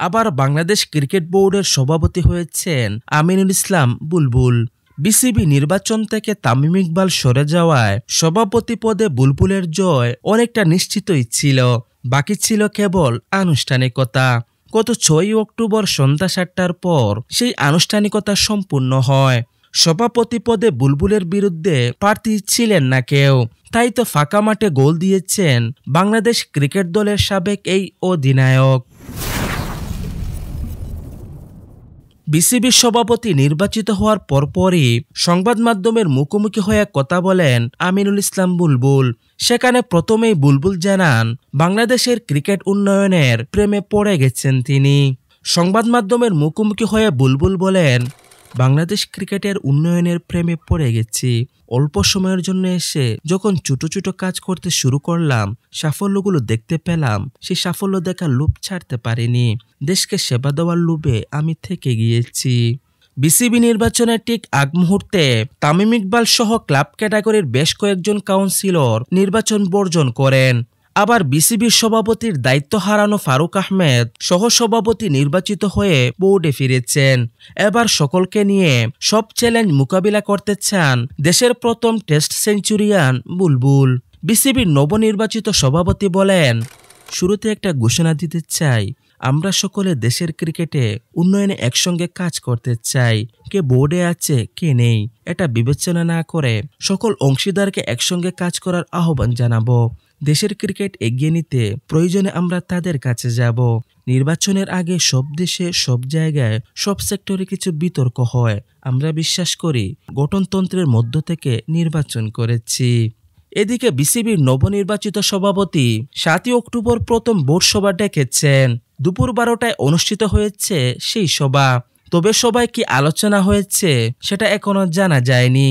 আবার বাংলাদেশ ক্রিকেট বোর্ডের সভাপতি হয়েছেন আমিনুল ইসলাম বুলবুল। বিসিবি নির্বাচন থেকে তামিম ইকবাল সরে যাওয়ায় সভাপতি পদে বুলবুলের জয় অনেকটা নিশ্চিতই ছিল, বাকি ছিল কেবল আনুষ্ঠানিকতা। গত 6 অক্টোবর সন্ধ্যা 7টার পর সেই আনুষ্ঠানিকতা সম্পূর্ণ হয়। সভাপতি পদে বুলবুলের বিরুদ্ধে প্রার্থী ছিলেন না কেউ, তাই তো ফাঁকা মাঠে গোল দিয়েছেন বাংলাদেশ ক্রিকেট দলের সাবেক এই অধিনায়ক। বিসিবির সভাপতি নির্বাচিত হওয়ার পরপরই সংবাদ মাধ্যমের মুখোমুখি হয়ে কথা বলেন আমিনুল ইসলাম বুলবুল। সেখানে প্রথমেই বুলবুল জানান বাংলাদেশের ক্রিকেট উন্নয়নের প্রেমে পড়ে গেছেন তিনি। সংবাদ মাধ্যমের মুখোমুখি হয়ে বুলবুল বলেন, বাংলাদেশ ক্রিকেটের উন্নয়নের প্রেমে পড়ে গেছি। অল্প সময়ের জন্য এসে যখন ছোট ছোট কাজ করতে শুরু করলাম, সাফল্যগুলো দেখতে পেলাম। সেই সাফল্য দেখার লোভ ছাড়তে পারিনি। দেশকে সেবা দেওয়ার লোভে আমি থেকে গিয়েছি। বিসিবি নির্বাচনের ঠিক আগ মুহূর্তে তামিম ইকবাল সহ ক্লাব ক্যাটাগরির বেশ কয়েকজন কাউন্সিলর নির্বাচন বর্জন করেন। আবার বিসিবির সভাপতির দায়িত্ব হারানো ফারুক আহমেদ সহসভাপতি নির্বাচিত হয়ে বোর্ডে ফিরেছেন। এবার সকলকে নিয়ে সব চ্যালেঞ্জ মোকাবিলা করতে চান দেশের প্রথম টেস্ট সেঞ্চুরিয়ান বুলবুল। বিসিবির নবনির্বাচিত সভাপতি বলেন, শুরুতে একটা ঘোষণা দিতে চাই, আমরা সকলে দেশের ক্রিকেটে উন্নয়নে একসঙ্গে কাজ করতে চাই। কে বোর্ডে আছে কে নেই এটা বিবেচনা না করে সকল অংশীদারকে একসঙ্গে কাজ করার আহ্বান জানাবো। দেশের ক্রিকেট এগিয়ে নিতে প্রয়োজনে আমরা তাদের কাছে যাব। নির্বাচনের আগে সব দেশে সব জায়গায় সব সেক্টরে কিছু বিতর্ক হয়। আমরা বিশ্বাস করি গঠনতন্ত্রের মধ্য থেকে নির্বাচন করেছি। এদিকে বিসিবির নবনির্বাচিত সভাপতি 7 অক্টোবর প্রথম বোর্ড সভা ডেকেছেন। দুপুর 12টায় অনুষ্ঠিত হয়েছে সেই সভা। তবে সবাই কি আলোচনা হয়েছে সেটা এখনো জানা যায়নি।